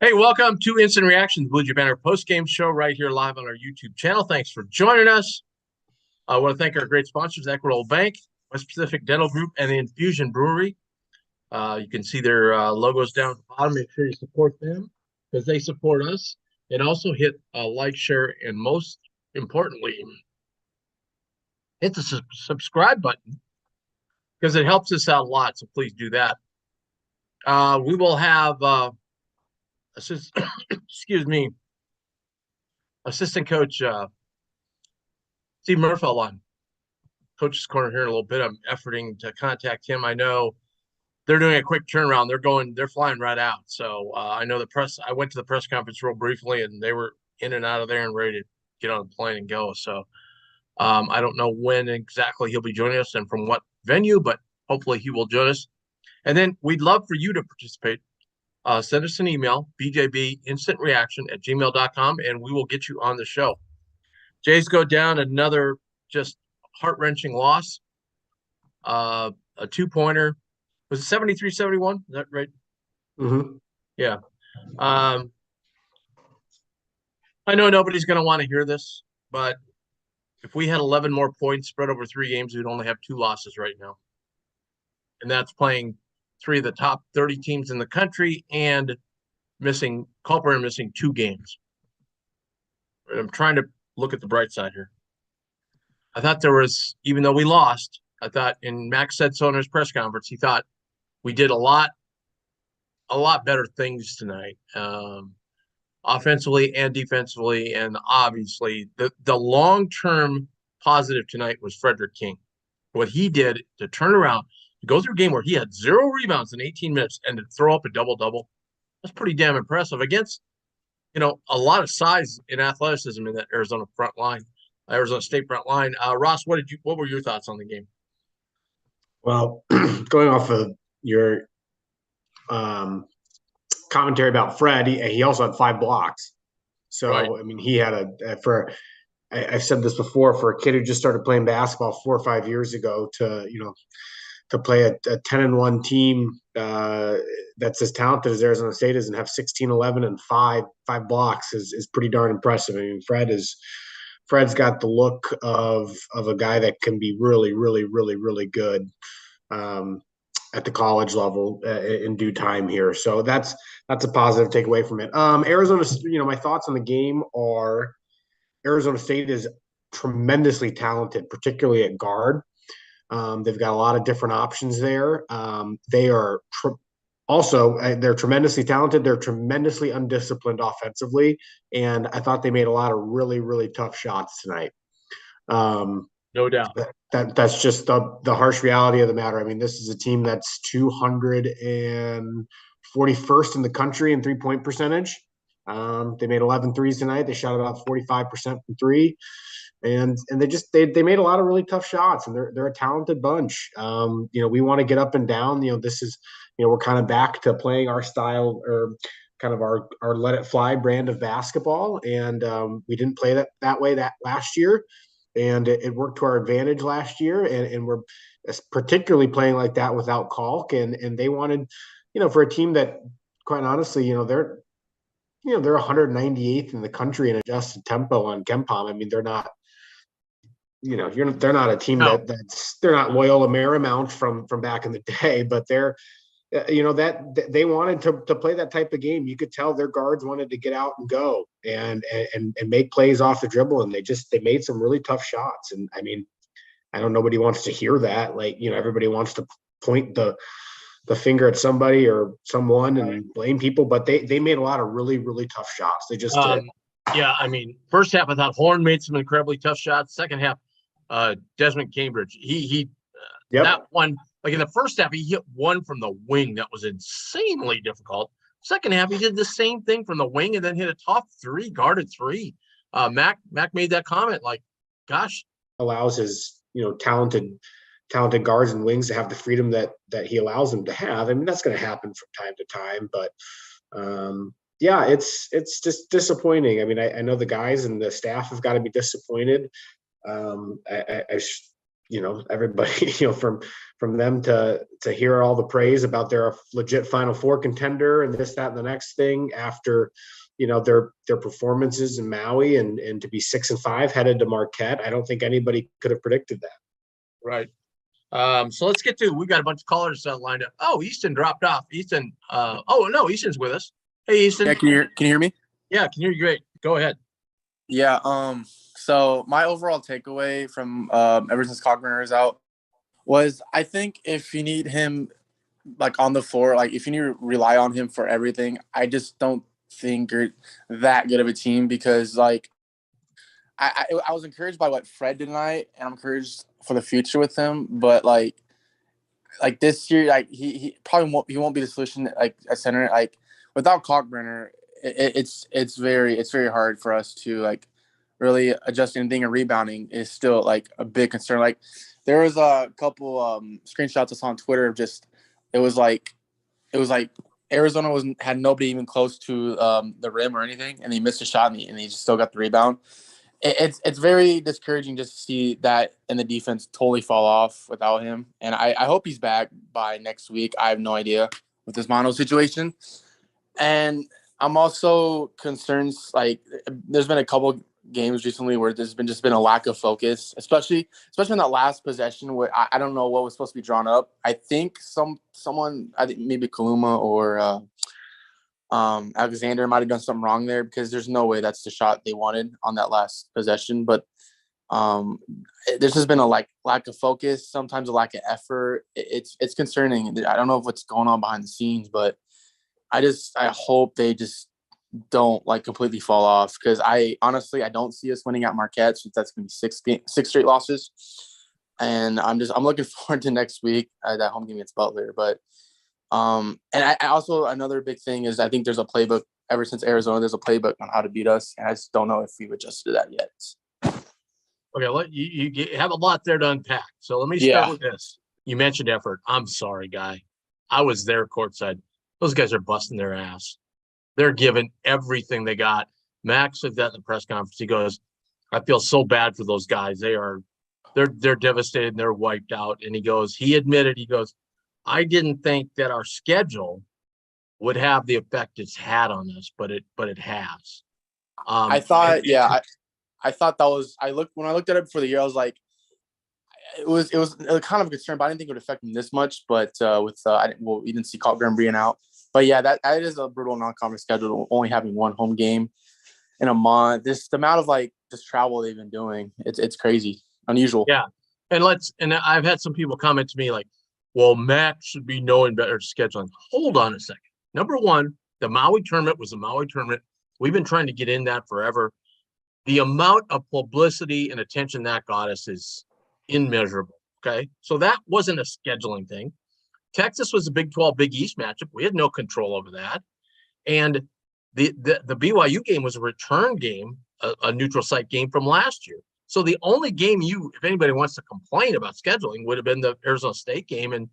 Hey, welcome to Instant Reactions, Blue Jay Banner post-game show right here live on our YouTube channel. Thanks for joining us. I want to thank our great sponsors, Equitable Bank, West Pacific Dental Group, and the Infusion Brewery. You can see their logos down at the bottom. Make sure you support them because they support us. And also hit like, share, and most importantly, hit the subscribe button because it helps us out a lot. So please do that. We will have excuse me, assistant coach Steve Murfeld on Coach's Corner here in a little bit. I'm efforting to contact him. I know they're doing a quick turnaround. They're flying right out. So I know I went to the press conference real briefly, and they were in and out of there and ready to get on the plane and go. So I don't know when exactly he'll be joining us and from what venue, but hopefully he will join us. And then we'd love for you to participate. Send us an email, bjbinstantreaction@gmail.com, and we will get you on the show. Jays go down another just heart-wrenching loss. A two-pointer. Was it 73-71? Is that right? Mm-hmm. Yeah. I know nobody's going to want to hear this, but if we had 11 more points spread over 3 games, we'd only have 2 losses right now. And that's playing 3 of the top 30 teams in the country and Culper missing 2 games. I'm trying to look at the bright side here. I thought even though we lost, I thought, and Max said so in his press conference, he thought we did a lot better things tonight, offensively and defensively. And obviously the long-term positive tonight was Frederick King. What he did to turn around, to go through a game where he had 0 rebounds in 18 minutes and to throw up a double-double, that's pretty damn impressive against, a lot of size and athleticism in that Arizona State front line. Ross, what were your thoughts on the game? Well, going off of your commentary about Fred, he also had 5 blocks. So, Right. I mean, he had I've said this before, for a kid who just started playing basketball 4 or 5 years ago to play a 10-1 team that's as talented as Arizona State is and have 16, 11, and 5 blocks is pretty darn impressive. I mean, Fred's got the look of a guy that can be really, really, really, really good at the college level in due time here. So that's a positive takeaway from it. Arizona, my thoughts on the game are Arizona State is tremendously talented, particularly at guard. They've got a lot of different options there. They are they're tremendously talented. They're tremendously undisciplined offensively, and I thought they made a lot of really, really tough shots tonight. No doubt. That's just the harsh reality of the matter. I mean, this is a team that's 241st in the country in 3-point percentage. They made 11 threes tonight. They shot about 45% from 3. And they made a lot of really tough shots, and they're a talented bunch. We want to get up and down. This is, we're kind of back to playing our style, or kind of our let it fly brand of basketball. And we didn't play that way last year, and it worked to our advantage last year. And we're particularly playing like that without Kalk. And they wanted, for a team that, quite honestly, they're 198th in the country in adjusted tempo on KenPom. I mean, they're not. They're not a team they're not Loyola Marymount from back in the day, but they're, that they wanted to play that type of game. You could tell their guards wanted to get out and go and make plays off the dribble, and they made some really tough shots. And I mean, I know nobody wants to hear that. Like, everybody wants to point the finger at somebody or someone and blame people, but they made a lot of really, really tough shots. They just did. Yeah, I mean, first half I thought Horn made some incredibly tough shots. Second half, Desmond Cambridge, he that one, like in the first half, he hit one from the wing that was insanely difficult. Second half, he did the same thing from the wing and then hit a top 3, guarded 3. Mac made that comment, like, gosh, allows his talented guards and wings to have the freedom that he allows them to have. I mean, that's going to happen from time to time, but yeah, it's just disappointing. I mean, I know the guys and the staff have got to be disappointed. everybody, from them to hear all the praise about their legit Final Four contender and this, that, and the next thing after, their performances in Maui and to be 6-5 headed to Marquette. I don't think anybody could have predicted that. Right. So let's get to, we got a bunch of callers lined up. Oh, Easton dropped off. Easton, oh no, Easton's with us. Hey, Easton. Yeah, can you hear me? Yeah, can you hear you great. Go ahead. Yeah, so my overall takeaway from ever since Cockburner is out was I think if you need him like on the floor, like if you need to rely on him for everything, I just don't think you're that good of a team because like I was encouraged by what Fred did tonight, and I'm encouraged for the future with him. But like this year, like he probably won't be the solution like at center. Like without Cockburner, it's very hard for us to like really adjust anything. And rebounding is still like a big concern. Like there was a couple screenshots I saw on Twitter of just it was like Arizona had nobody even close to the rim or anything, and he missed a shot and he just still got the rebound. It's very discouraging just to see that and the defense totally fall off without him. And I hope he's back by next week. I have no idea with this mono situation. And I'm also concerned, like, there's been a couple games recently where there's been a lack of focus, especially in that last possession where I don't know what was supposed to be drawn up. I think someone, I think maybe Kaluma or Alexander might have done something wrong there because there's no way that's the shot they wanted on that last possession. But there's just been a lack of focus, sometimes a lack of effort. It's concerning. I don't know what's going on behind the scenes, but I hope they just don't like completely fall off because I honestly don't see us winning at Marquette since that's gonna be six straight losses. And I'm looking forward to next week that home game against Butler. But and I also another big thing is I think there's a playbook ever since Arizona. There's a playbook on how to beat us, and I just don't know if we've adjusted to that yet. Okay, you have a lot there to unpack. So let me start with this. You mentioned effort. I'm sorry, guy. I was there courtside. Those guys are busting their ass. They're giving everything they got. Max said that in the press conference. He goes, "I feel so bad for those guys. They're devastated and they're wiped out." And he admitted, I didn't think that our schedule would have the effect it's had on us, but it has. I thought, I thought that was. When I looked at it for the year, I was like, it was kind of a concern, but I didn't think it would affect them this much. But we didn't see Cockburn being out. But yeah, that is a brutal non-conference schedule, only having one home game in a month. The amount of like just travel they've been doing, it's crazy, unusual. Yeah, and I've had some people comment to me like, well, Max should be knowing better scheduling. Hold on a second. Number one, the Maui tournament was the Maui tournament. We've been trying to get in that forever. The amount of publicity and attention that got us is immeasurable. Okay. So that wasn't a scheduling thing. Texas was a Big 12 Big East matchup. We had no control over that. And the BYU game was a return game, a neutral site game from last year. So the only game if anybody wants to complain about scheduling, would have been the Arizona State game. And,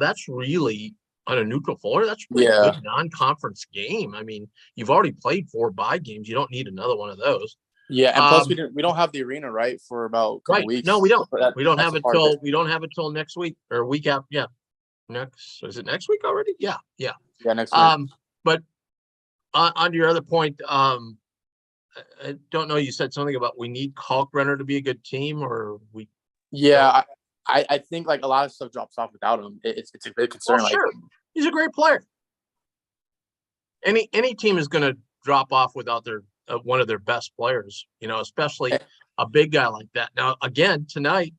that's really on a neutral floor. That's really a good non-conference game. I mean, you've already played 4 bye games. You don't need another one of those. Yeah, and plus we don't have the arena right for about a couple weeks. No, we don't. We don't have it till next week or week after. Yeah, is it next week already? Yeah, next week. But on to your other point, I don't know. You said something about we need Kalkbrenner to be a good team, or we. Yeah, I think like a lot of stuff drops off without him. It's a big concern. Well, sure, he's a great player. Any team is going to drop off without their one of their best players, especially a big guy like that. Now, again, tonight,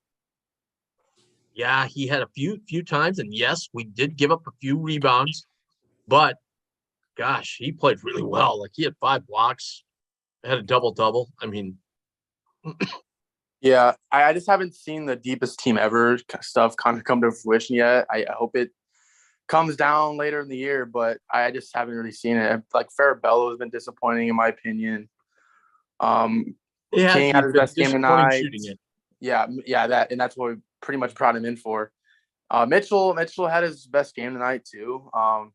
he had a few times, and yes, we did give up a few rebounds, but gosh, he played really well. Like he had 5 blocks, had a double-double. I mean, yeah, I just haven't seen the deepest team ever stuff kind of come to fruition yet. I hope it comes down later in the year, but I just haven't really seen it. Like Farabello has been disappointing in my opinion. King had his best game tonight. Yeah, that's what we pretty much brought him in for. Mitchell had his best game tonight too. And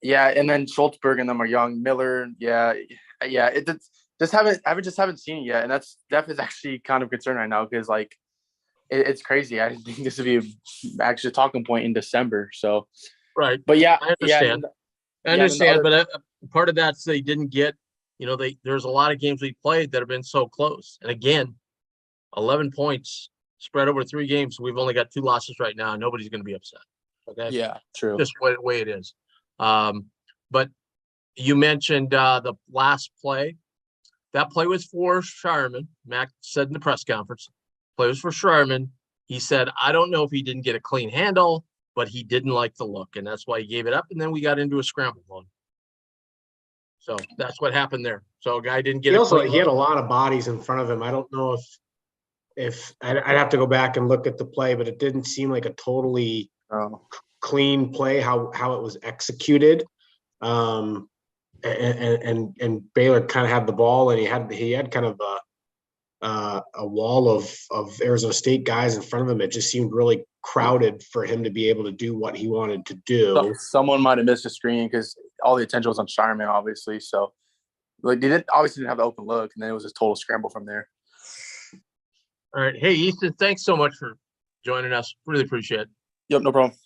then Schultzberg and them are young. Miller, I haven't seen it yet, and that is actually kind of concerning right now because like it's crazy. I think this would be actually a talking point in December. So, Right. but yeah, I understand. I and then the understand, other, but part of that's they didn't get, there's a lot of games we played that have been so close. And again, 11 points spread over 3 games. We've only got 2 losses right now. Nobody's going to be upset. Okay. yeah, true. Just the way it is. But you mentioned the last play. That play was for Sharman. Mac said in the press conference, play was for Sharman. He said, I don't know if he didn't get a clean handle, but he didn't like the look, and that's why he gave it up. And then we got into a scramble one. So that's what happened there. So a guy didn't get he had a lot of bodies in front of him. I don't know if I'd have to go back and look at the play, but it didn't seem like a totally clean play how it was executed. And Baylor kind of had the ball, and he had kind of a wall of Arizona State guys in front of him. It just seemed really crowded for him to be able to do what he wanted to do. Someone might have missed a screen because all the attention was on Sharman, obviously. So, like, obviously didn't have the open look, and then it was a total scramble from there. All right. Hey, Ethan, thanks so much for joining us. Really appreciate it. Yep, no problem.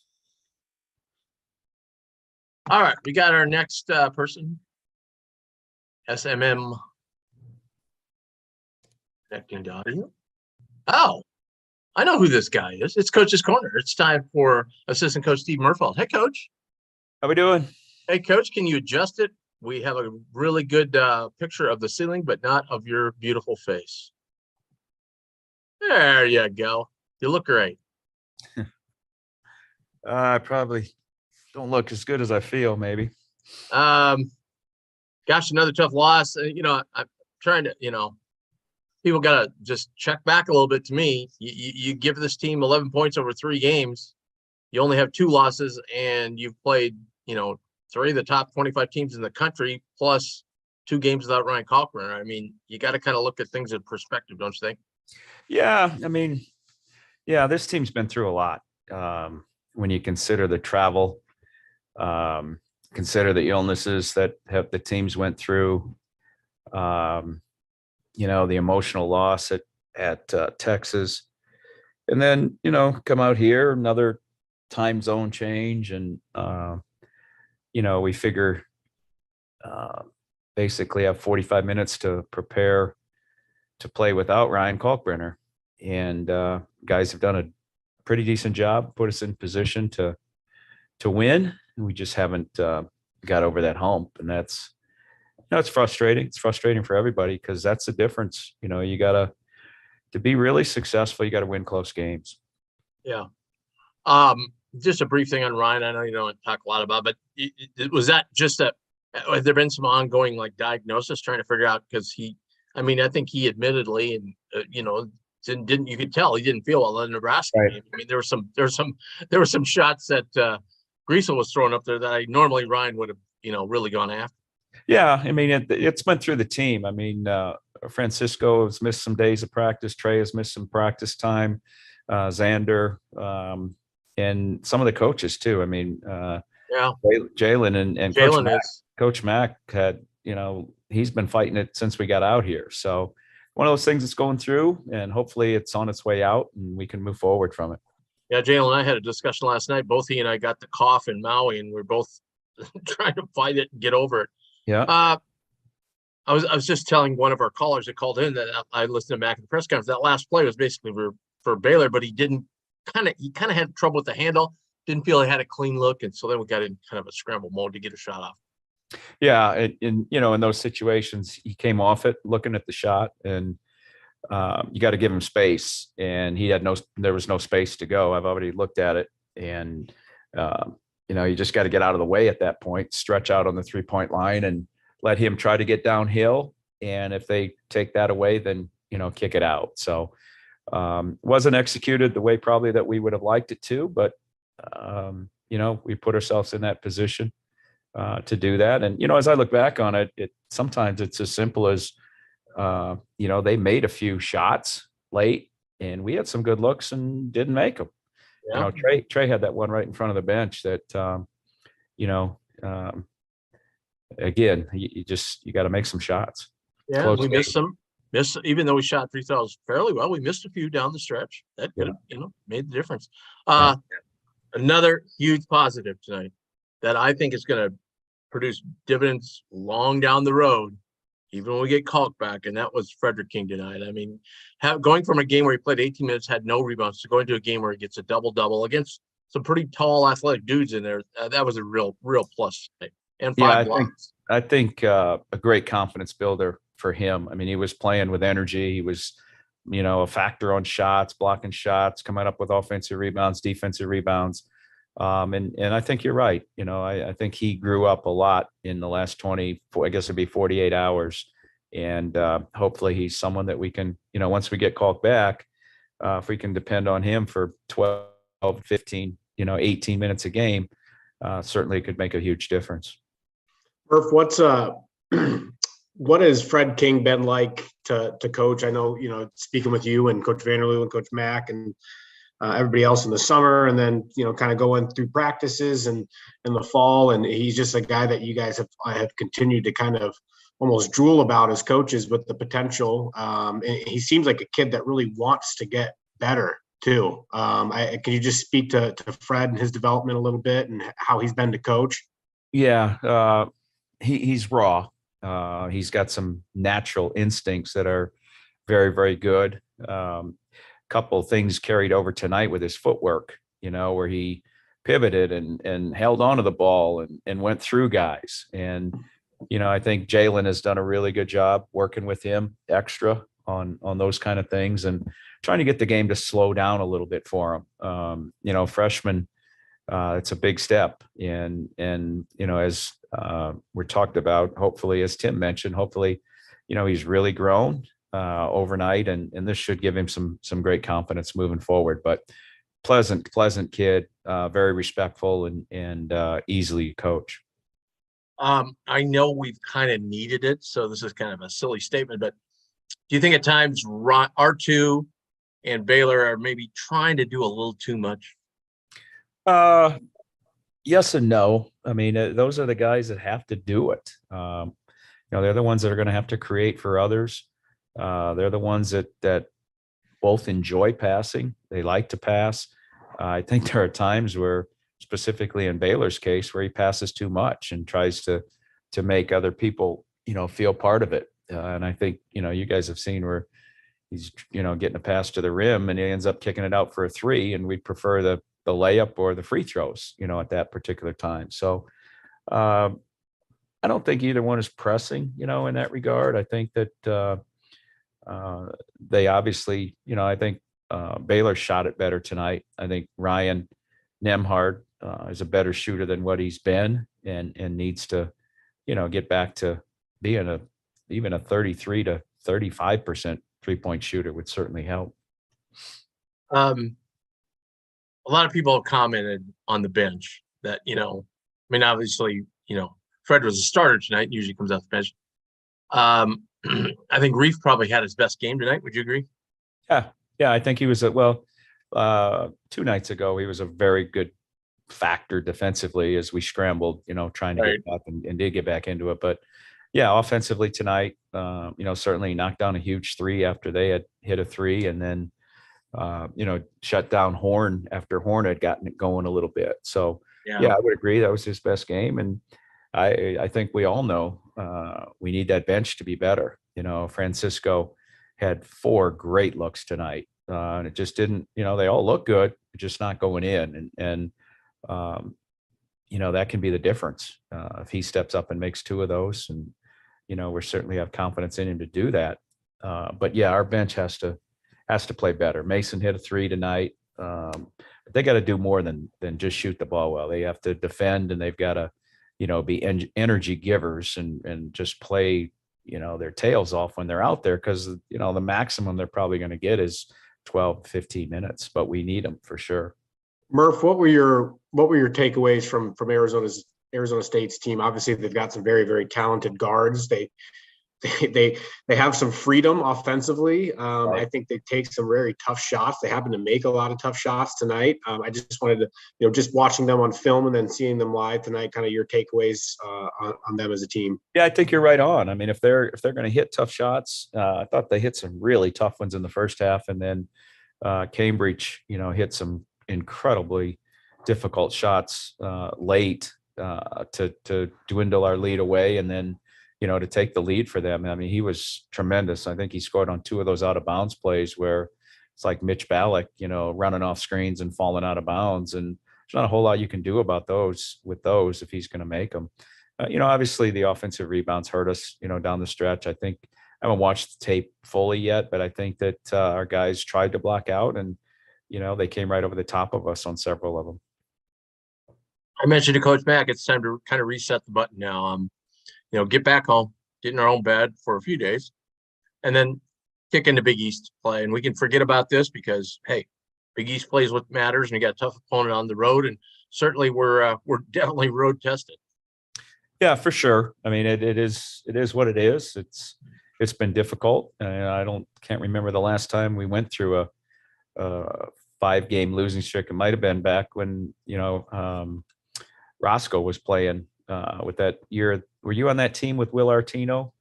All right. We got our next person. SMM connecting to audio. Oh, I know who this guy is. It's Coach's Corner. It's time for Assistant Coach Steve Murfeld. Hey, Coach. How we doing? Hey, Coach, can you adjust it? We have a really good picture of the ceiling, but not of your beautiful face. There you go. You look great. I probably don't look as good as I feel, maybe. Gosh, another tough loss. I'm trying to, people got to just check back a little bit to me. You give this team 11 points over 3 games. You only have 2 losses, and you've played, 3 of the top 25 teams in the country, plus 2 games without Ryan Kalkbrenner. I mean, you got to kind of look at things in perspective, don't you think? Yeah, I mean, this team's been through a lot. When you consider the travel, consider the illnesses that the teams went through, the emotional loss at Texas, and then, come out here, another time zone change. And, we figure basically have 45 minutes to prepare to play without Ryan Kalkbrenner. And guys have done a pretty decent job, put us in position to win. We just haven't got over that hump. And that's, it's frustrating. It's frustrating for everybody because that's the difference. You got to be really successful, you got to win close games. Yeah. Just a brief thing on Ryan. I know you don't talk a lot about, but was that just has there been some ongoing diagnosis trying to figure out, because I think he admittedly, and didn't you could tell he didn't feel well in the Nebraska game. I mean, there were some shots that Griesel was throwing up there that normally Ryan would have, really gone after. Yeah. I mean, it's went through the team. I mean, Francisco has missed some days of practice. Trey has missed some practice time. Xander, and some of the coaches too. I mean, Jalen and Coach Mack had, he's been fighting it since we got out here. So one of those things that's going through, and hopefully it's on its way out and we can move forward from it. Yeah, Jalen and I had a discussion last night. Both he and I got the cough in Maui, and we're both trying to fight it and get over it. Yeah. I was just telling one of our callers that called in that I listened to Mac at the press conference. That last play was basically for Baylor, but he kind of had trouble with the handle. Didn't feel he had a clean look, and so then we got in kind of a scramble mode to get a shot off. Yeah, in those situations, he came off it looking at the shot, and you got to give him space, and there was no space to go. I've already looked at it, and you just got to get out of the way at that point, stretch out on the 3-point line, and let him try to get downhill. And if they take that away, then kick it out. So wasn't executed the way probably that we would have liked it to, but we put ourselves in that position to do that. And as I look back on it, sometimes it's as simple as they made a few shots late, and we had some good looks and didn't make them. Yeah. Trey had that one right in front of the bench that again, you got to make some shots. Yeah, Close we game. missed some. missed, even though we shot free throws fairly well, we missed a few down the stretch. That could have, made the difference. Another huge positive tonight that I think is going to produce dividends long down the road, even when we get Kalk back, and that was Frederick King tonight. I mean, going from a game where he played 18 minutes, had no rebounds, to going to a game where he gets a double-double against some pretty tall, athletic dudes in there, that was a real plus tonight. And 5 blocks. I think a great confidence builder for him. I mean, he was playing with energy. He was, a factor on shots, blocking shots, coming up with offensive rebounds, defensive rebounds. And I think you're right. I think he grew up a lot in the last 24, I guess it'd be 48 hours. And hopefully he's someone that we can, once we get called back, if we can depend on him for 12, 15, 18 minutes a game, certainly could make a huge difference. Murph, what has Fred King been like to coach? I know, speaking with you and Coach Vanderloo and Coach Mack and everybody else in the summer, and then, kind of going through practices and in the fall. And he's just a guy that you guys have continued to kind of almost drool about as coaches with the potential. And he seems like a kid that really wants to get better too. Can you just speak to Fred and his development a little bit and how he's been to coach? Yeah. He's raw. He's got some natural instincts that are very, very good. Couple of things carried over tonight with his footwork, where he pivoted and held onto the ball and went through guys. And, I think Jalen has done a really good job working with him extra on those kind of things and trying to get the game to slow down a little bit for him. Freshman, it's a big step. And as we're talked about, hopefully, as Tim mentioned, hopefully, he's really grown overnight, and this should give him some great confidence moving forward. But pleasant kid, very respectful and easily coach. I know we've kind of needed it, so this is kind of a silly statement, but do you think at times R2 and Baylor are maybe trying to do a little too much? Yes and no. I mean, those are the guys that have to do it. They're the ones that are going to have to create for others. They're the ones that both enjoy passing. They like to pass. I think there are times where, specifically in Baylor's case, where he passes too much and tries to make other people, feel part of it. And I think, you guys have seen where he's, getting a pass to the rim and he ends up kicking it out for a 3, and we'd prefer the layup or the free throws, at that particular time. So I don't think either one is pressing, in that regard. I think that they obviously, I think Baylor shot it better tonight. I think Ryan Nemhard is a better shooter than what he's been and needs to, get back to being even a 33 to 35% 3-point shooter would certainly help. A lot of people have commented on the bench that, obviously, Fred was a starter tonight, usually comes off the bench. I think Reef probably had his best game tonight. Would you agree? Yeah. I think he was 2 nights ago, he was a very good factor defensively as we scrambled, trying to get up and did get back into it. But yeah, offensively tonight, certainly knocked down a huge 3 after they had hit a 3, and then, shut down Horn after Horn had gotten it going a little bit. So yeah, I would agree that was his best game. And I think we all know we need that bench to be better. Francisco had 4 great looks tonight. And it just didn't, they all look good, just not going in. And that can be the difference. If he steps up and makes 2 of those, and, we certainly have confidence in him to do that. But yeah, our bench has to play better. Mason hit a 3 tonight. They got to do more than just shoot the ball well. They have to defend, and they've got to, be energy givers and just play, their tails off when they're out there. Because, the maximum they're probably going to get is 12, 15 minutes, but we need them for sure. Murph, what were your takeaways from Arizona State's team? Obviously, they've got some very, very talented guards. They they have some freedom offensively. Right. I think they take some very tough shots. They happen to make a lot of tough shots tonight. I just wanted to, just watching them on film and then seeing them live tonight, kind of your takeaways on them as a team. Yeah, I think you're right on. I mean, if they're going to hit tough shots, I thought they hit some really tough ones in the first half, and then Cambridge, hit some incredibly difficult shots late to dwindle our lead away, and then to take the lead for them. I mean, he was tremendous. I think he scored on 2 of those out of bounds plays where it's like Mitch Ballack, running off screens and falling out of bounds, and there's not a whole lot you can do about those if he's going to make them. Obviously the offensive rebounds hurt us, down the stretch. I think I haven't watched the tape fully yet, but I think that our guys tried to block out, and they came right over the top of us on several of them. I mentioned to Coach Mack, it's time to kind of reset the button now. Get back home, get in our own bed for a few days, and then kick into Big East play. And we can forget about this because, hey, Big East plays what matters, and we got a tough opponent on the road, and certainly we're definitely road tested. Yeah, for sure. I mean, it is what it is. It's been difficult, and I can't remember the last time we went through a 5-game losing streak. It might have been back when Roscoe was playing with that year. Were you on that team with Will Artino?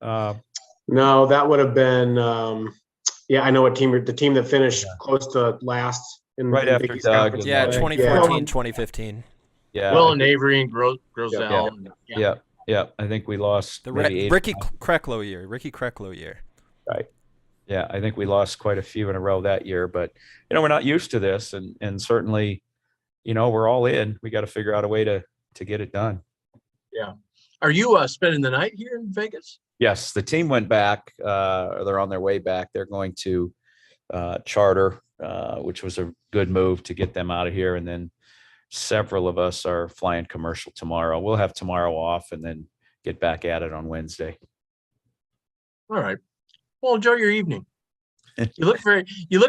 No, that would have been. I know what team. The team that finished close to last in right in after Big East Doug. Conference Yeah, play. 2014, 2015. Yeah, Will and Avery and Grosel. Yeah. I think we lost The maybe Ricky Krecklow year. Right. Yeah, I think we lost quite a few in a row that year, but we're not used to this, and certainly, we're all in. We got to figure out a way to get it done. Yeah. Are you spending the night here in Vegas? Yes, the team went back. They're on their way back. They're going to charter, which was a good move to get them out of here. And then several of us are flying commercial tomorrow. We'll have tomorrow off and then get back at it on Wednesday. All right. Well, enjoy your evening. You look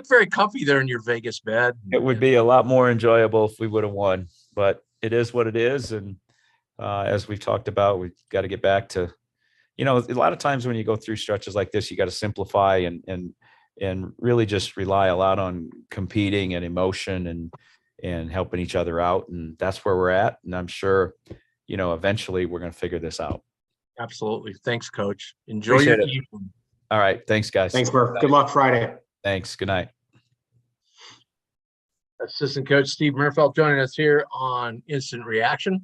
very comfy there in your Vegas bed. It would be a lot more enjoyable if we would have won, but it is what it is. And as we've talked about, we've got to get back to, a lot of times when you go through stretches like this, you got to simplify and really just rely a lot on competing and emotion and helping each other out. And that's where we're at. And I'm sure, eventually we're going to figure this out. Absolutely. Thanks, Coach. Enjoy Appreciate your it. evening. All right. Thanks, guys. Thanks, Murph. Good luck Friday. Thanks. Good night. Assistant Coach Steve Murfeld joining us here on Instant Reaction.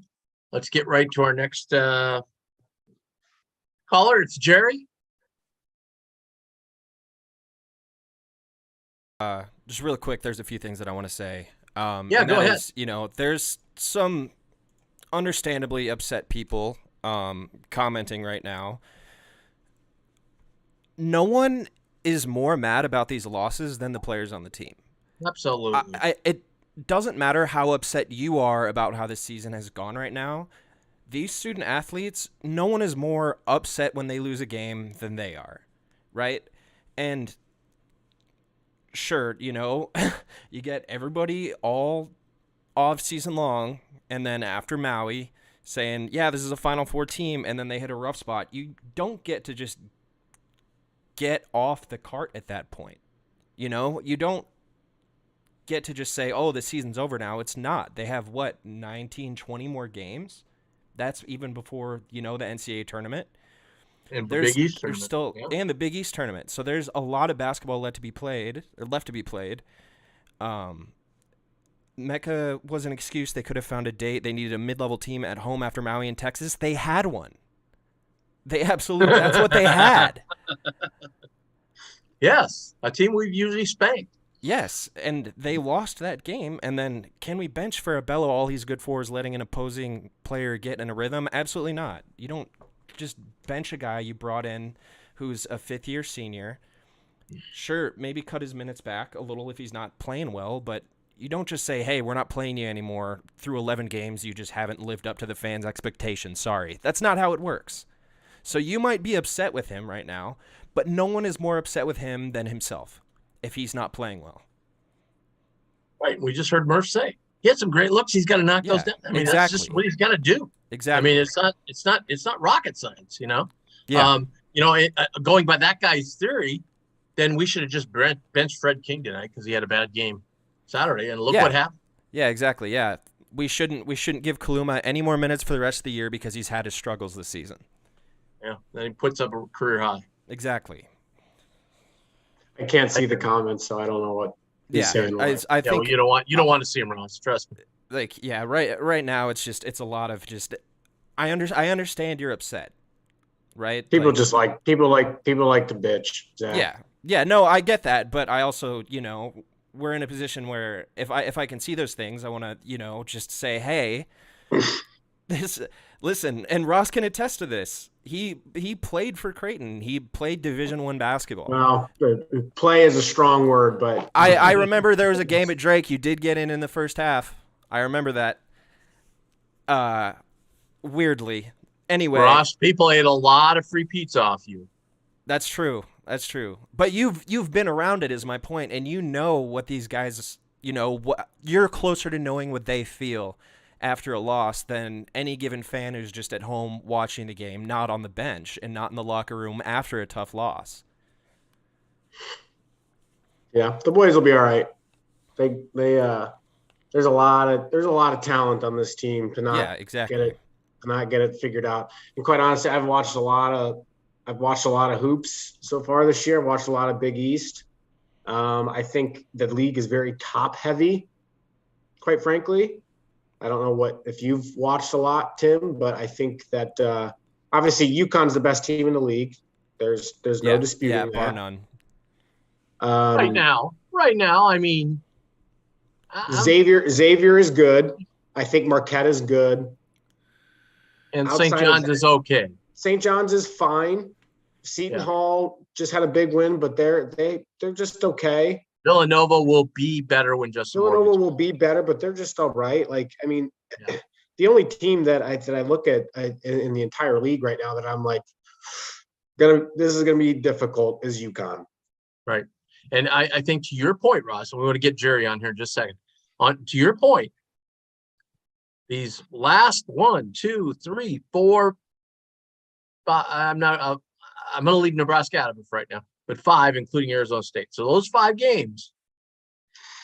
Let's get right to our next caller. It's Jerry. Just real quick, there's a few things that I want to say. Go ahead. There's some understandably upset people commenting right now. No one is more mad about these losses than the players on the team. Absolutely. It doesn't matter how upset you are about how this season has gone right now. These student athletes, no one is more upset when they lose a game than they are, right? And sure, you get everybody all off season long, and then after Maui saying, yeah, this is a Final Four team, and then they hit a rough spot. You don't get to just get off the cart at that point. You don't get to just say, oh, the season's over now. It's not. They have 19, 20 more games. That's even before, the NCAA tournament. And the Big East tournament. And the Big East tournament. So there's a lot of basketball left to be played. Mecca was an excuse. They could have found a date. They needed a mid-level team at home after Maui in Texas. They had one. That's what they had. Yes, a team we've usually spanked. Yes, and they lost that game. And then can we bench Farabello? All he's good for is letting an opposing player get in a rhythm? Absolutely not. You don't just bench a guy you brought in who's a fifth-year senior. Sure, maybe cut his minutes back a little if he's not playing well, but you don't just say, hey, we're not playing you anymore. Through 11 games, you just haven't lived up to the fans' expectations. Sorry. That's not how it works. So you might be upset with him right now, but no one is more upset with him than himself if he's not playing well. Right. We just heard Murph say he had some great looks. He's got to knock those down. I mean, that's just what he's got to do. Exactly. I mean, it's not rocket science, Yeah. going by that guy's theory, then we should have just benched Fred King tonight because he had a bad game Saturday, and look what happened. Yeah, exactly. Yeah, we shouldn't give Kaluma any more minutes for the rest of the year because he's had his struggles this season. Yeah, then he puts up a career high. Exactly. I can't see the comments, so I don't know what he's saying. I think you don't want to see him, Ross. Trust me. Like, yeah, right now it's a lot of just. I understand you're upset, right? People like to bitch. Zach. Yeah. No, I get that, but I also, we're in a position where if I can see those things, I want to, just say, hey, listen, and Ross can attest to this. He played for Creighton. He played Division I basketball. Well, play is a strong word, but I remember there was a game at Drake. You did get in the first half. I remember that. Weirdly. Anyway, Ross, people ate a lot of free pizza off you. That's true. But you've been around it, is my point, and you know what these guys, you're closer to knowing what they feel after a loss than any given fan who's just at home watching the game, not on the bench and not in the locker room after a tough loss. Yeah, the boys will be all right. There's a lot of talent on this team to not get it figured out. And quite honestly, I've watched a lot of hoops so far this year. I've watched a lot of Big East. I think the league is very top heavy, quite frankly. I don't know if you've watched a lot, Tim, but I think that obviously UConn's the best team in the league. There's no disputing that. Bar none. Right now, I mean, Xavier is good. I think Marquette is good. And St. John's is okay. St. John's is fine. Seton Hall just had a big win, but they're just okay. Villanova will be better when Justin Morgan's will be better, but they're just all right. Like, I mean, the only team that I look at in the entire league right now that I'm like, this is gonna be difficult is UConn. Right. And I think to your point, Ross, and we want to get Jerry on here in just a second. To your point, these last 1, 2, 3, 4, 5, I'm going to leave Nebraska out of it for right now, but 5, including Arizona State. So those 5 games,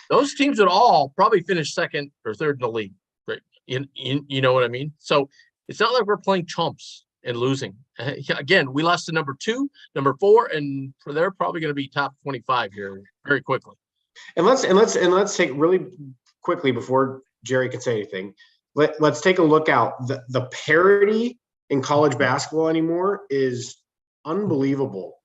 those teams would all probably finish second or third in the league. Right? You know what I mean? So it's not like we're playing chumps and losing. Again, we lost to number 2, number 4, and they're probably going to be top 25 here very quickly. And let's take really quickly before Jerry can say anything. Let's take a look out. The parity in college basketball anymore is unbelievable.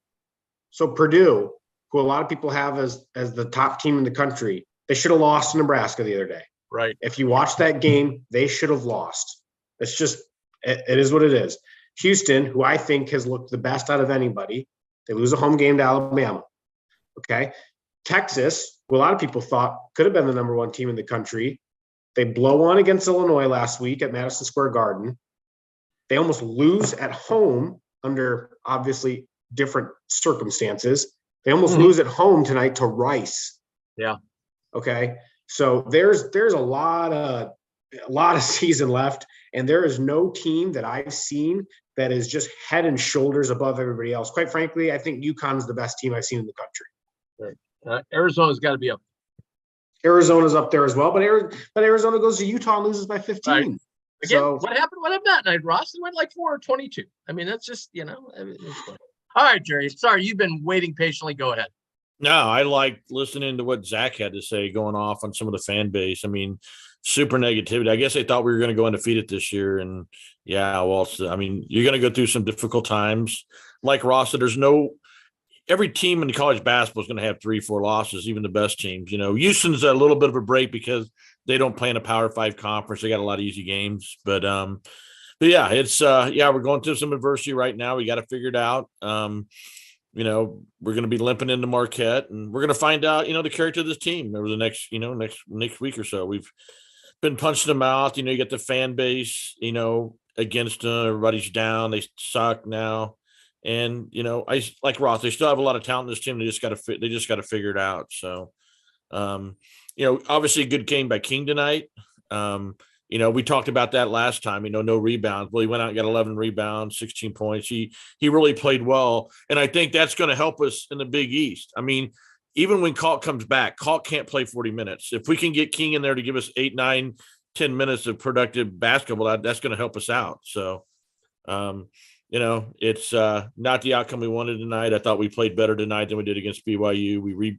So Purdue, who a lot of people have as the top team in the country, they should have lost to Nebraska the other day. Right. If you watch that game, they should have lost. It's just it is what it is. Houston, who I think has looked the best out of anybody, they lose a home game to Alabama. Okay. Texas, who a lot of people thought could have been the number 1 team in the country, they blow one against Illinois last week at Madison Square Garden. They almost lose at home under obviously different circumstances. They almost lose at home tonight to Rice. Yeah. Okay. So there's a lot of season left, and there is no team that I've seen that is just head and shoulders above everybody else. Quite frankly, I think UConn's the best team I've seen in the country. Right. Arizona's got to be up. Arizona's up there as well, but Arizona goes to Utah and loses by 15. Right. Again, what happened that night, Ross? They went like 4 or 22. I mean, that's just, all right, Jerry. Sorry, you've been waiting patiently. Go ahead. No, I like listening to what Zach had to say, going off on some of the fan base. I mean, super negativity. I guess they thought we were going to go undefeated this year. And yeah, well, I mean, you're going to go through some difficult times. Like Ross said, every team in college basketball is going to have 3-4 losses, even the best teams. Houston's a little bit of a break because they don't play in a Power 5 conference. They got a lot of easy games, but yeah, it's we're going through some adversity right now. We got to figure it out. We're going to be limping into Marquette, and we're going to find out, the character of this team over the next week or so. We've been punched in the mouth. You get the fan base, against them. Everybody's down. They suck now. And, I like Ross, they still have a lot of talent in this team. They just got to figure it out. So, obviously a good game by King tonight. We talked about that last time, no rebounds. Well, he went out and got 11 rebounds, 16 points. He really played well. And I think that's going to help us in the Big East. I mean, even when Calk comes back, Calk can't play 40 minutes. If we can get King in there to give us 8, 9, 10 minutes of productive basketball, that's going to help us out. So, it's not the outcome we wanted tonight. I thought we played better tonight than we did against BYU.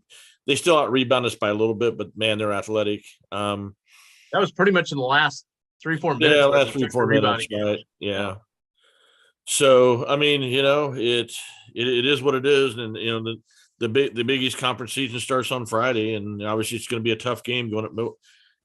They still out-rebound us by a little bit, but, man, they're athletic. That was pretty much in the last 3-4 minutes. Yeah, last 3-4 minutes, right? Yeah. So, I mean, it is what it is. And, the Big East Conference season starts on Friday, and obviously it's going to be a tough game going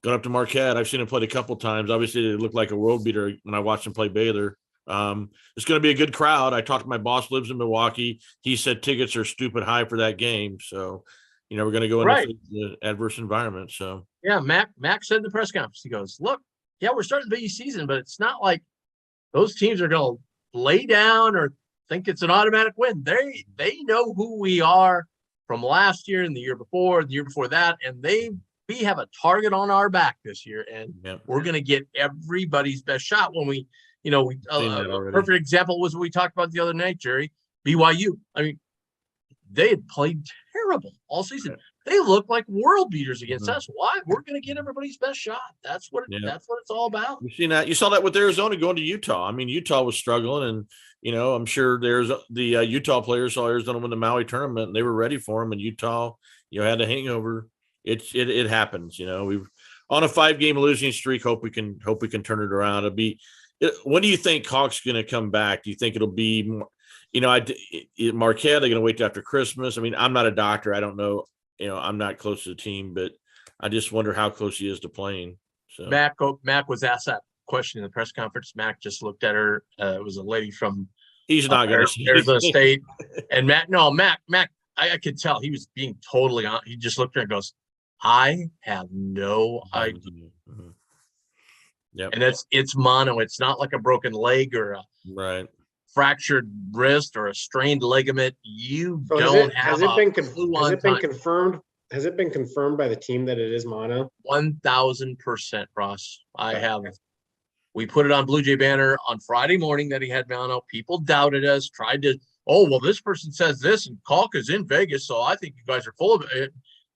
up to Marquette. I've seen them played a couple times. Obviously, they look like a world beater when I watched them play Baylor. It's going to be a good crowd. I talked to my boss, lives in Milwaukee. He said tickets are stupid high for that game. So, we're going to go into the adverse environment. So, yeah, Mac said in the press conference, he goes, look, yeah, we're starting the Big East season, but it's not like those teams are going to lay down or think it's an automatic win. They know who we are from last year and the year before that, and we have a target on our back this year, and we're going to get everybody's best shot when we a perfect example was what we talked about the other night, Jerry. BYU. I mean, they had played terrible all season. Right. They looked like world beaters against us. Why? We're going to get everybody's best shot. That's what it's all about. You've seen that. You saw that with Arizona going to Utah. I mean, Utah was struggling, and I'm sure there's the Utah players saw Arizona win the Maui tournament, and they were ready for them. And Utah, had a hangover. It happens. We've on a 5-game losing streak. Hope we can turn it around. When do you think Hawk's going to come back? Do you think it'll be more? Marquette, they're going to wait till after Christmas. I mean, I'm not a doctor. I don't know. I'm not close to the team, but I just wonder how close he is to playing. So Mac was asked that question in the press conference. Mac just looked at her. It was a lady from he's not going to Arizona State, and Mac, I could tell he was being totally on. He just looked at her and goes, "I have no idea." Mm-hmm. Yeah, and it's mono. It's not like a broken leg or a fractured wrist or a strained ligament. Has it been confirmed? Has it been confirmed by the team that it is mono? 1,000%, Ross. We put it on Blue Jay Banner on Friday morning that he had mono. People doubted us, tried to, this person says this, and Calk is in Vegas, so I think you guys are full of it.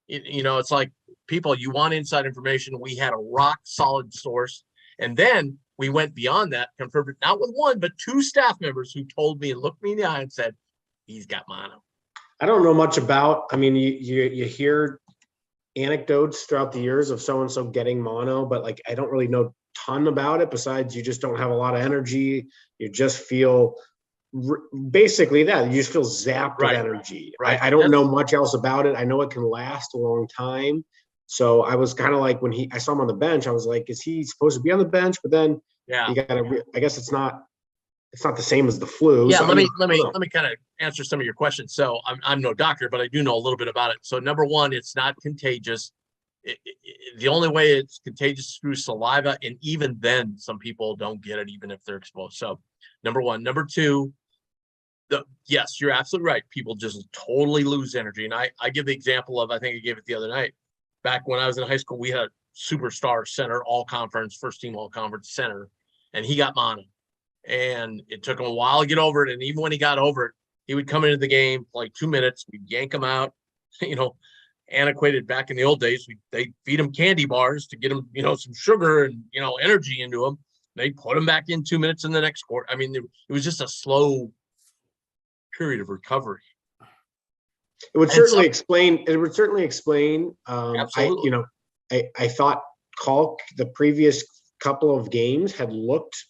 It's like, people, you want inside information. We had a rock solid source. And then we went beyond that, confirmed it not with one, but 2 staff members who told me and looked me in the eye and said, he's got mono. I don't know much about, I mean, you hear anecdotes throughout the years of so-and-so getting mono, but I don't really know a ton about it besides you just don't have a lot of energy. You just feel basically that. You just feel zapped with energy. Right. I don't know much else about it. I know it can last a long time. So I was kind of like, when I saw him on the bench, I was like, is he supposed to be on the bench? But then you gotta, I guess it's not the same as the flu. Yeah. So, let me kind of answer some of your questions. So I'm no doctor, but I do know a little bit about it. So number one, it's not contagious. The only way it's contagious is through saliva. And even then some people don't get it, even if they're exposed. So number one. Number two, yes, you're absolutely right. People just totally lose energy. And I give the example of, I think I gave it the other night. Back when I was in high school, we had a superstar center, all-conference, first-team all-conference center, and he got mono. And it took him a while to get over it. And even when he got over it, he would come into the game for like 2 minutes. We'd yank him out, antiquated back in the old days. They feed him candy bars to get him, some sugar and, energy into him. They put him back in 2 minutes in the next quarter. I mean, it was just a slow period of recovery. It would certainly explain. Absolutely. I thought Calk the previous couple of games had looked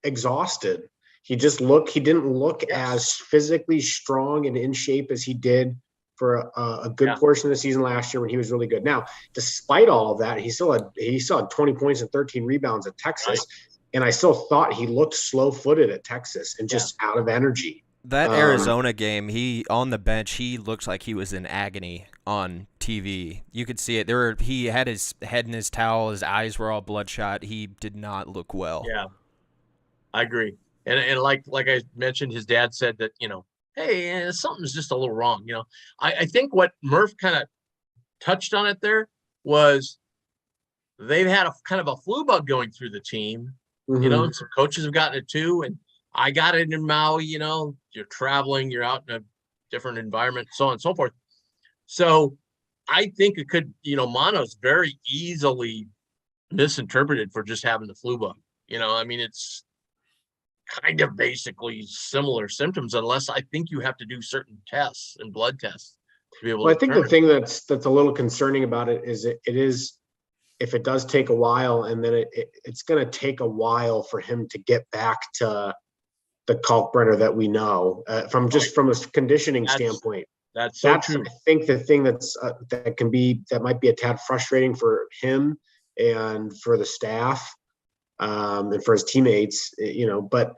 exhausted. He didn't look as physically strong and in shape as he did for a good portion of the season last year when he was really good. Now, despite all of that, he still had 20 points and 13 rebounds at Texas, and I still thought he looked slow-footed at Texas and just out of energy. That Arizona game, he on the bench, he looks like he was in agony on TV. You could see it. He had his head in his towel, his eyes were all bloodshot. He did not look well. Yeah, I agree. And like I mentioned, his dad said that, hey, something's just a little wrong. I think what Murph kind of touched on it there was they've had a kind of a flu bug going through the team. Mhm. You know, some coaches have gotten it too, and I got it in Maui. You know, you're traveling, you're out in a different environment, so on and so forth. So I think it could, you know, mono's very easily misinterpreted for just having the flu bug. You know, I mean, it's kind of basically similar symptoms, unless I think you have to do certain tests and blood tests to be able Well, to I think the determine. thing that's a little concerning about it is it is, if it does take a while, and then it's going to take a while for him to get back to the Kalkbrenner that we know, from a conditioning That's- standpoint. That's so That's, true. I think, the thing that might be a tad frustrating for him and for the staff, and for his teammates, you know, but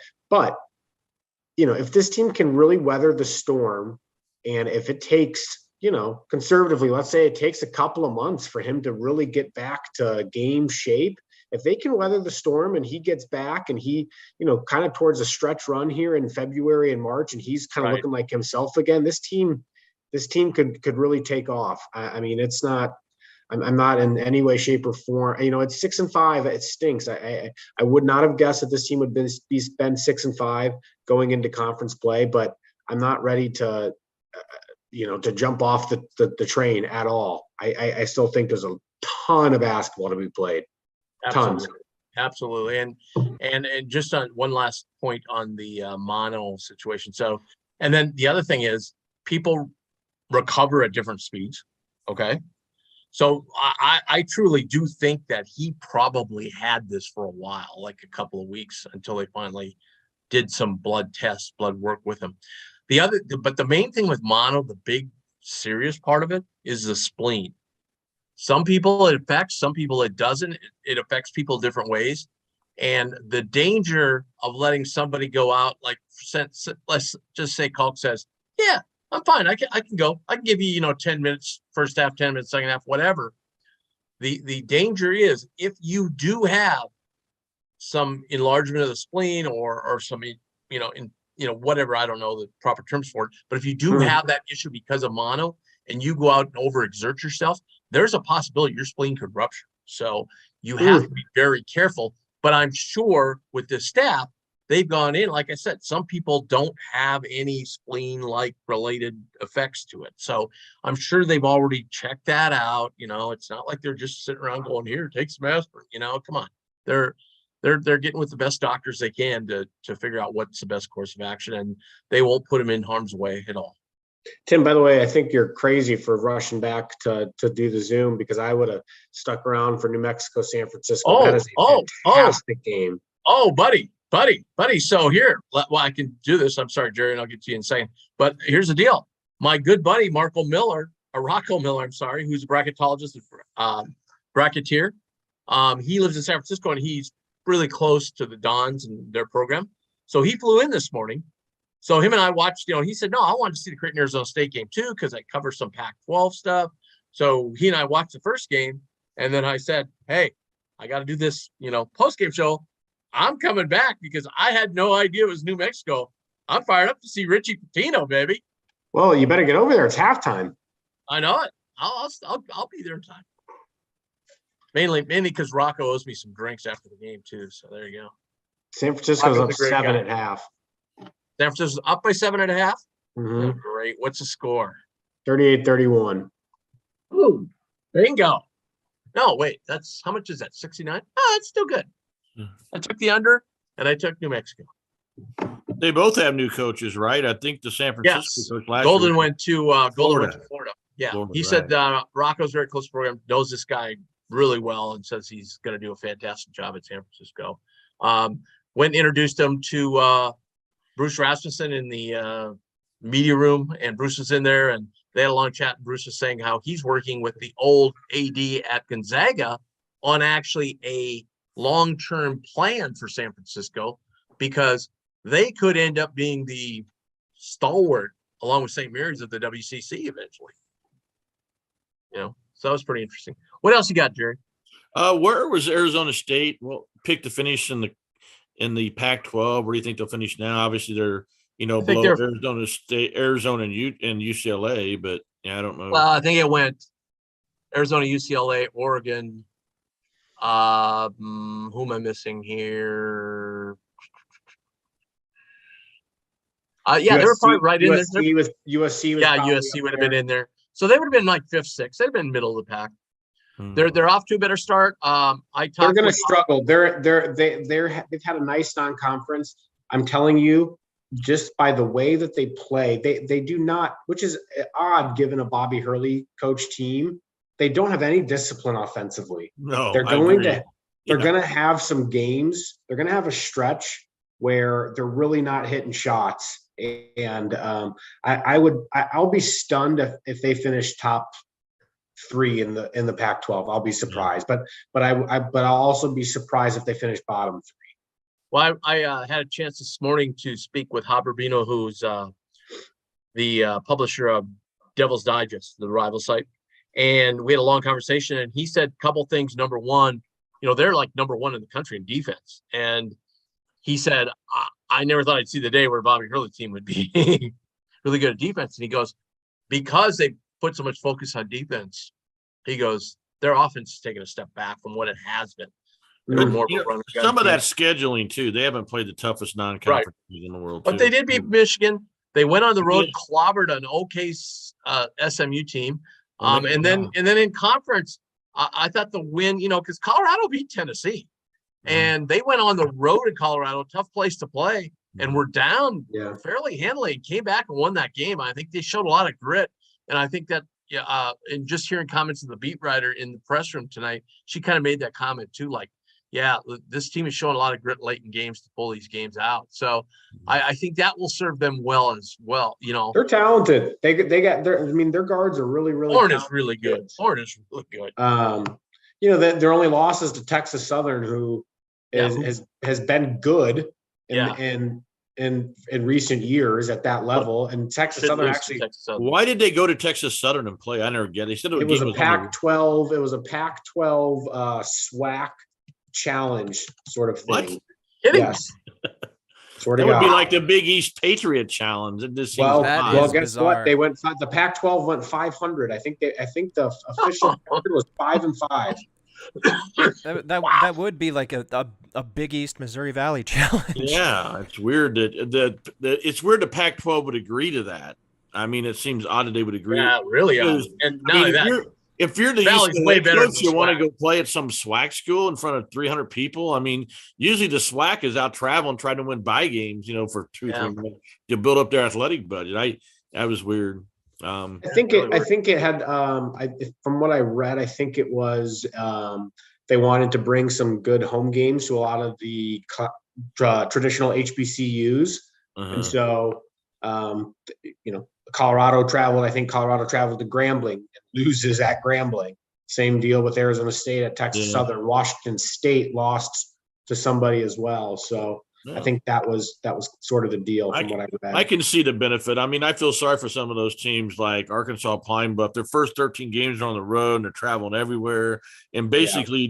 you know, if this team can really weather the storm, and if it takes, you know, conservatively, let's say it takes a couple of months for him to really get back to game shape, if they can weather the storm and he gets back and he, you know, kind of towards a stretch run here in February and March, and he's kind of Right. looking like himself again, this team could really take off. I mean, it's not, I'm not in any way, shape, or form. You know, it's 6-5. It stinks. I would not have guessed that this team would be 6-5 going into conference play, but I'm not ready to, you know, to jump off the train at all. I still think there's a ton of basketball to be played. Tons. Absolutely. And just on one last point on the mono situation. So, and then the other thing is people recover at different speeds. Okay. So I truly do think that he probably had this for a while, like a couple of weeks, until they finally did some blood tests, blood work with him. But the main thing with mono, the big serious part of it, is the spleen. Some people it affects, some people it doesn't. It affects people different ways. And the danger of letting somebody go out, like, let's just say Kalk says, yeah, I'm fine. I can go. I can give you, 10 minutes, first half, 10 minutes, second half, whatever. The danger is, if you do have some enlargement of the spleen or some, whatever, I don't know the proper terms for it, but if you do have that issue because of mono and you go out and overexert yourself, there's a possibility your spleen could rupture. So you have to be very careful. But I'm sure with the staff, they've gone in, like I said, some people don't have any spleen-like related effects to it. So I'm sure they've already checked that out. It's not like they're just sitting around going, here, take some aspirin, come on. They're getting with the best doctors they can to figure out what's the best course of action, and they won't put them in harm's way at all. Tim, by the way, I think you're crazy for rushing back to do the Zoom, because I would have stuck around for New Mexico, San Francisco. That is a fantastic game. Oh, buddy. So here, I can do this. I'm sorry, Jerry, and I'll get to you in a second. But here's the deal. My good buddy, Rocco Miller, who's a bracketologist, bracketeer. He lives in San Francisco, and he's really close to the Dons and their program. So he flew in this morning. So him and I watched, he said, no, I wanted to see the Creighton Arizona State game too, because I cover some Pac-12 stuff. So he and I watched the first game. And then I said, hey, I got to do this, post-game show. I'm coming back because I had no idea it was New Mexico. I'm fired up to see Richie Pitino, baby. Well, you better get over there. It's halftime. I know it. I'll be there in time. Mainly because Rocco owes me some drinks after the game too. So there you go. San Francisco's up 7 at half. San Francisco's up by 7.5. Mm-hmm. Oh, great. What's the score? 38-31. Ooh, bingo. No, wait. That's how much is that? 69? Oh, that's still good. I took the under, and I took New Mexico. They both have new coaches, right? I think the San Francisco coach last Golden year went to Florida. Yeah, Florida, he said Rocco's very close to the program, knows this guy really well, and says he's going to do a fantastic job at San Francisco. Went and introduced him to Bruce Rasmussen in the media room, and Bruce was in there, and they had a long chat. And Bruce was saying how he's working with the old AD at Gonzaga on actually a long-term plan for San Francisco, because they could end up being the stalwart along with St. Mary's of the WCC eventually. So that was pretty interesting. What else you got, Jerry? Where was Arizona State? Well, picked to finish in the Pac-12. Where do you think they'll finish now? Obviously, they're below Arizona State, Arizona, and UCLA. But yeah, I don't know. Well, I think it went Arizona, UCLA, Oregon, Who am I missing here? Yeah, they were probably right in there. USC was Yeah, probably USC up would have there. been in there. So they would have been like 5th, 6th. They'd have been middle of the pack. They're off to a better start. They're going to struggle. They've had a nice non-conference. I'm telling you, just by the way that they play, they do not, which is odd given a Bobby Hurley coach team. They don't have any discipline offensively. No, They're going to have some games. They're going to have a stretch where they're really not hitting shots. And I'll be stunned if they finish top 3 in the Pac-12. I'll be surprised, but I'll also be surprised if they finish bottom 3. Well, I had a chance this morning to speak with Haberbino, who's the publisher of Devil's Digest, the rival site, and we had a long conversation. And he said a couple things. Number one, they're like number 1 in the country in defense, and he said, I never thought I'd see the day where Bobby Hurley's team would be really good at defense. And he goes, because they put so much focus on defense, he goes, their offense is taking a step back from what it has been. More some of that scheduling too. They haven't played the toughest non-conference teams in the world. But they did beat Michigan. They went on the road, clobbered an okay SMU team. And then in conference, I thought the win, because Colorado beat Tennessee. And they went on the road in Colorado, tough place to play, and were down fairly handily. Came back and won that game. I think they showed a lot of grit, and I think that and just hearing comments of the beat writer in the press room tonight, she kind of made that comment too, like, yeah, this team is showing a lot of grit late in games to pull these games out. So I think that will serve them well as well. They're talented. They got their guards are really, really. Horn is really good. Horn is really good. Their only losses to Texas Southern, who has been good in recent years at that level, and Texas Southern actually. Why did they go to Texas Southern and play? I never get it. They said it was a Pac-12. It was a Pac-12 SWAC challenge sort of thing. What? Yes. Sort of. That would be like the Big East Patriot Challenge. It just seems guess bizarre. What? They went. The Pac-12 went 500. I think the official record was 5-5. That would be like a Big East Missouri Valley challenge. Yeah, it's weird that it's weird the Pac-12 would agree to that. I mean, it seems odd that they would agree. Yeah, really odd. And if you're the Valley's East way better coach, you want to go play at some SWAC school in front of 300 people. I mean, usually the SWAC is out traveling, trying to win bye games, for 2-3 minutes to build up their athletic budget. That was weird. I think it had from what I read, I think it was they wanted to bring some good home games to a lot of the traditional HBCUs, and so Colorado traveled. I think Colorado traveled to Grambling and loses at Grambling. Same deal with Arizona State at Texas Southern. Washington State lost to somebody as well. So I think that was sort of the deal from what I read. I can see the benefit. I mean, I feel sorry for some of those teams like Arkansas Pine Bluff. Their first 13 games are on the road and they're traveling everywhere. And basically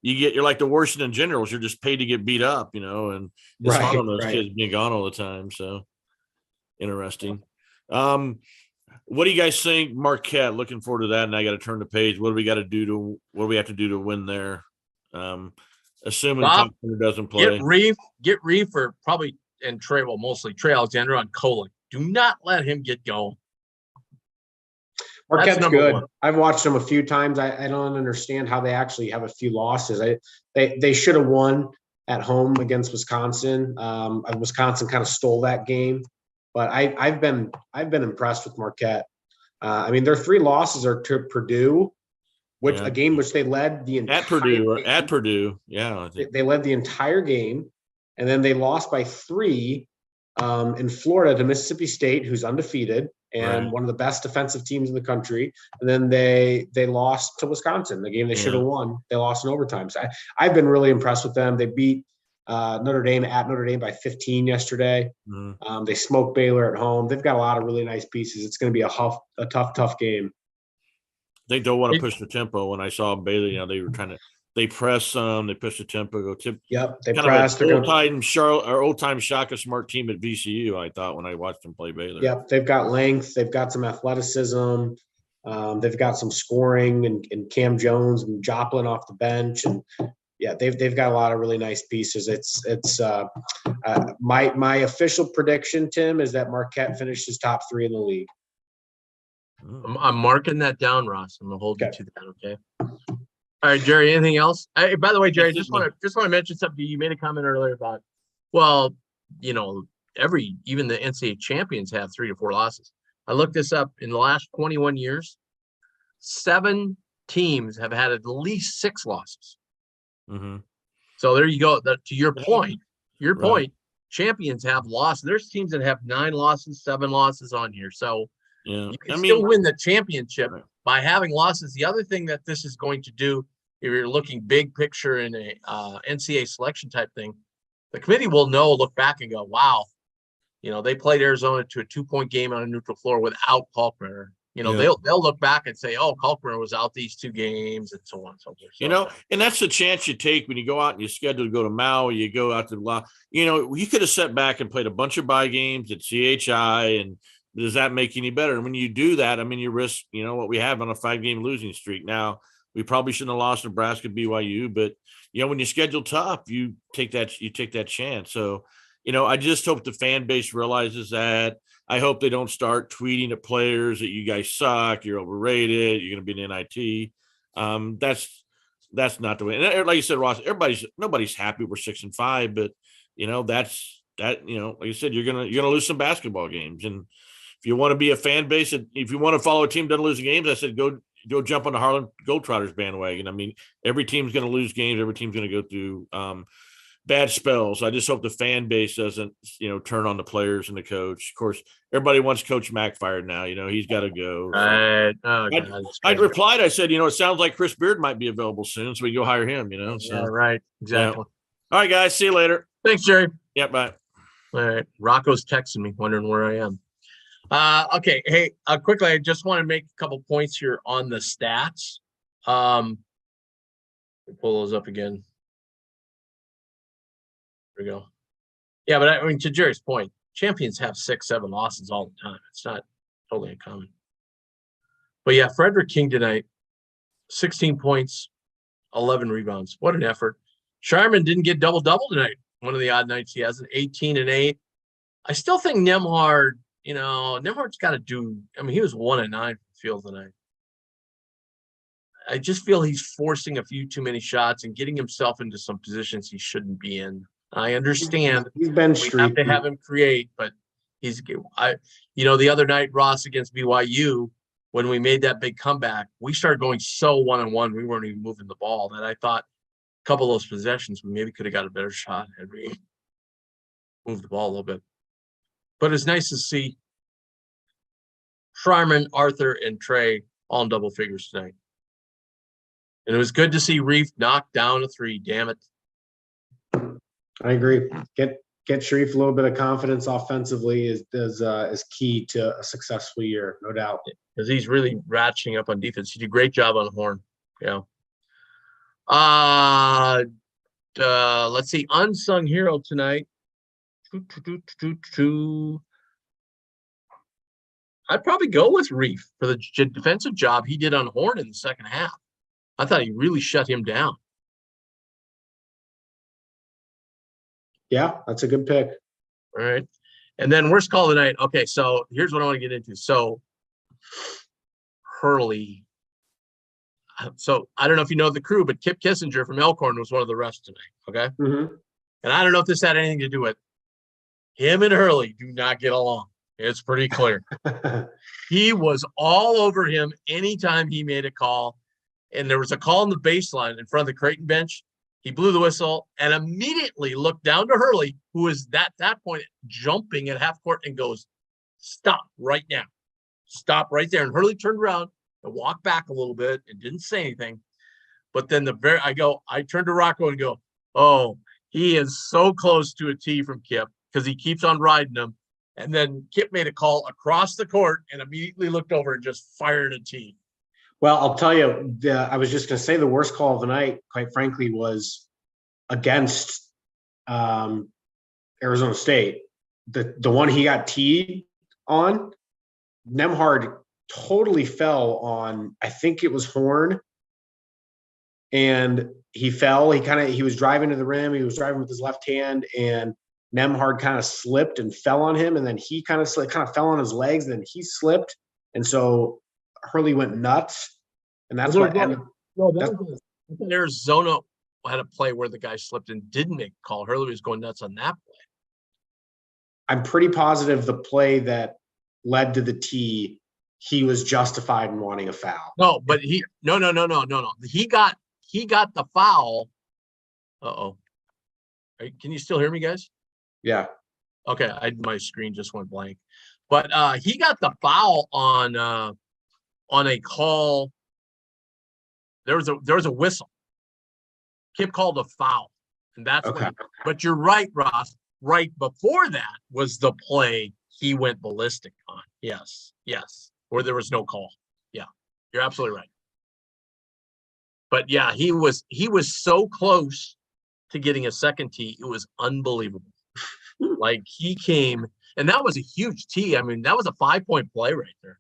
you're like the Washington Generals. You're just paid to get beat up, and it's hard on those kids being gone all the time. So interesting. What do you guys think? Marquette, looking forward to that. And I got to turn the page. What do we have to do to win there? Assuming Bob, doesn't play. Get Reef or probably and Trey, mostly Trey Alexander on Kolick. Do not let him get going. Marquette's good. I've watched them a few times. I don't understand how they actually have a few losses. They should have won at home against Wisconsin. Wisconsin kind of stole that game, but I've been impressed with Marquette. I mean, their 3 losses are to Purdue, a game which they led the entire at Purdue. Yeah, they led the entire game, and then they lost by 3 in Florida to Mississippi State, who's undefeated and one of the best defensive teams in the country. And then they lost to Wisconsin, the game they should have won. They lost in overtime. So I've been really impressed with them. They beat Notre Dame at Notre Dame by 15 yesterday. They smoked Baylor at home. They've got a lot of really nice pieces. It's going to be a tough game. I think they'll want to push the tempo. When I saw Baylor, they were they press some, they push the tempo, go tip. Yep, they press. Old time Shaka Smart team at VCU. I thought when I watched them play Baylor. Yep, they've got length, they've got some athleticism. They've got some scoring and Cam Jones and Joplin off the bench, and yeah, they've got a lot of really nice pieces. It's my official prediction, Tim, is that Marquette finishes top 3 in the league. I'm marking that down, Ross. I'm gonna hold you Okay. to that. Okay. All right, Jerry. Anything else? Hey, by the way, Jerry, That's just it, want to mention something. You made a comment earlier about, well, even the NCAA champions have 3 to 4 losses. I looked this up. In the last 21 years, 7 teams have had at least 6 losses. Mm-hmm. So there you go. To your point, Right. champions have lost. There's teams that have 9 losses, 7 losses on here. So Yeah. you can still win the championship by having losses. The other thing that this is going to do, if you're looking big picture in a NCAA selection type thing, the committee will look back and go, wow, they played Arizona to a 2-point game on a neutral floor without Kalkbrenner. They'll look back and say, oh, Kalkbrenner was out these 2 games and so on and so forth. So, And that's the chance you take when you go out and you schedule to go to Maui, you go out to you could have sat back and played a bunch of bye games at CHI, and does that make you any better? And when you do that, I mean, you risk, what we have on a 5-game losing streak. Now, we probably shouldn't have lost Nebraska, BYU, but when you schedule tough, you take that chance. So, I just hope the fan base realizes that. I hope they don't start tweeting at players that you guys suck, you're overrated, you're going to be an NIT. That's not the way. And like you said, Ross, nobody's happy we're 6-5, but that's like you said, you're gonna lose some basketball games. And if you want to be a fan base, and if you want to follow a team that doesn't lose games, I said go jump on the Harlem Globetrotters bandwagon. I mean, every team's going to lose games. Every team's going to go through bad spells. I just hope the fan base doesn't, turn on the players and the coach. Of course, everybody wants Coach Mack fired now. He's got to go. So. right. Oh, God, I replied. I said, it sounds like Chris Beard might be available soon, so we can go hire him. So yeah, right. Exactly. All right, guys. See you later. Thanks, Jerry. Yeah, bye. All right. Rocco's texting me, wondering where I am. Okay. Hey, quickly, I just want to make a couple points here on the stats. Pull those up again. There we go. Yeah, but I mean, to Jerry's point, champions have 6, 7 losses all the time. It's not totally uncommon. But yeah, Frederick King tonight, 16 points, 11 rebounds. What an effort. Sharman didn't get double-double tonight. One of the odd nights he has an 18 and 8. I still think Nemhard, Nemhard's got to do. I mean, he was 1 and 9 from the field tonight. I just feel he's forcing a few too many shots and getting himself into some positions he shouldn't be in. I understand He's been we streaky. have to have him create, but the other night, Ross, against BYU, when we made that big comeback, we started going so 1-on-1, we weren't even moving the ball, that I thought a couple of those possessions, we maybe could have got a better shot had we moved the ball a little bit. But it's nice to see Sharman, Arthur, and Trey all in double figures tonight. And it was good to see Reef knock down a 3. Damn it. I agree. Get Sharif a little bit of confidence offensively is key to a successful year, no doubt. Because he's really ratcheting up on defense. He did a great job on the horn. Yeah. Let's see. Unsung hero tonight. I'd probably go with Reef for the defensive job he did on Horn in the second half. I thought he really shut him down. Yeah, that's a good pick. All right. And then worst call of the night. Okay, so here's what I want to get into. So Hurley. So I don't know if you know the crew, but Kip Kissinger from Elkhorn was one of the refs tonight. Okay. Mm-hmm. And I don't know if this had anything to do with him and Hurley do not get along. It's pretty clear. He was all over him anytime he made a call. And there was a call on the baseline in front of the Creighton bench. He blew the whistle and immediately looked down to Hurley, who was at that point jumping at half court, and goes, "Stop right now. Stop right there." And Hurley turned around and walked back a little bit and didn't say anything. But then I turned to Rocco and go, "Oh, he is so close to a tee from Kip because he keeps on riding him." And then Kip made a call across the court and immediately looked over and just fired a tee. Well, I'll tell you, I was just going to say the worst call of the night, quite frankly, was against Arizona State. The one he got teed on, Nemhard totally fell on, I think it was Horn. And he fell. He was driving to the rim. He was driving with his left hand, and Nemhard kind of slipped and fell on him. And then he kind of fell on his legs. And then he slipped. And so Hurley went nuts. And that's what ended. No, Arizona had a play where the guy slipped and didn't make a call. Hurley was going nuts on that play. I'm pretty positive the play that led to the tee, he was justified in wanting a foul. No, but no. He got the foul. Uh-oh. Can you still hear me, guys? Yeah. Okay, my screen just went blank. But he got the foul on a call. There was a whistle. Kip called a foul, and that's okay. But you're right, Ross. Right before that was the play he went ballistic on. Yes, where there was no call. Yeah, you're absolutely right. But yeah, he was so close to getting a second tee. It was unbelievable. Like he came, and that was a huge tee. I mean, that was a 5-point play right there.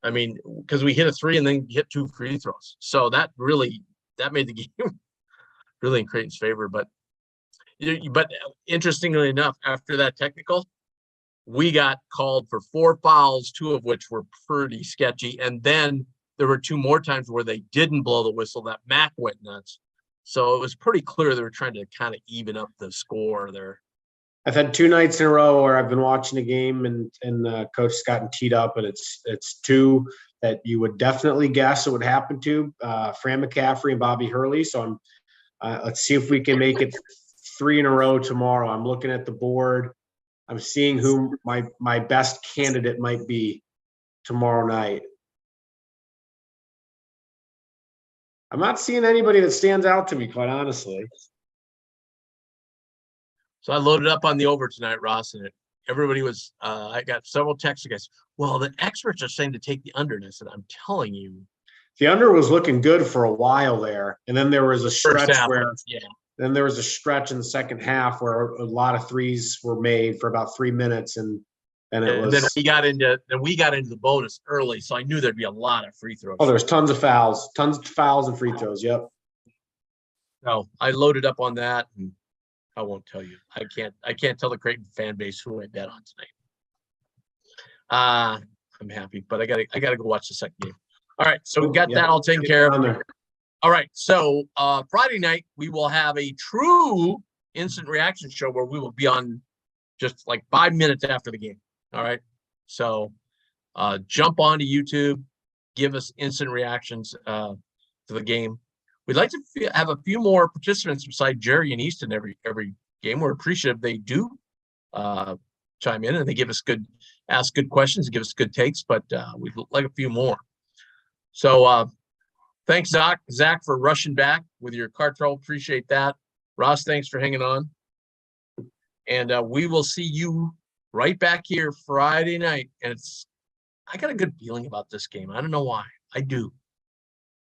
I mean, because we hit a 3 and then hit 2 free throws. So that made the game really in Creighton's favor. But interestingly enough, after that technical, we got called for 4 fouls, 2 of which were pretty sketchy. And then there were 2 more times where they didn't blow the whistle that Mac went nuts. So it was pretty clear they were trying to kind of even up the score there. I've had 2 nights in a row where I've been watching a game and coach has gotten teed up, and it's 2 that you would definitely guess it would happen to, Fran McCaffrey and Bobby Hurley. So let's see if we can make it 3 in a row tomorrow. I'm looking at the board. I'm seeing who my best candidate might be tomorrow night. I'm not seeing anybody that stands out to me, quite honestly. So I loaded up on the over tonight, Ross, and everybody was I got several texts, guys. Well, the experts are saying to take the under, and I said, I'm telling you. The under was looking good for a while there, and then there was a stretch Then there was a stretch in the second half where a lot of threes were made for about 3 minutes, and then we got into the bonus early, so I knew there'd be a lot of free throws. Oh, there's tons of fouls and free throws. Yep. No, I loaded up on that, and I won't tell you. I can't tell the Creighton fan base who I bet on tonight. I'm happy, but I gotta go watch the second game. All right, so we got that all taken care of. All right, so Friday night we will have a true instant reaction show where we will be on just like 5 minutes after the game. All right, so jump onto YouTube, give us instant reactions to the game. We'd like to have a few more participants beside Jerry and Easton every game. We're appreciative they do chime in and they ask good questions, give us good takes, but we'd like a few more. So thanks, Zach, for rushing back with your car trouble. Appreciate that. Ross, thanks for hanging on. And we will see you right back here Friday night. And I got a good feeling about this game. I don't know why. I do.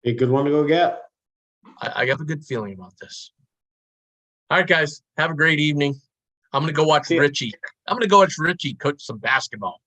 Be a good one to go get. I got a good feeling about this. All right, guys. Have a great evening. I'm going to go watch Richie. I'm going to go watch Richie coach some basketball.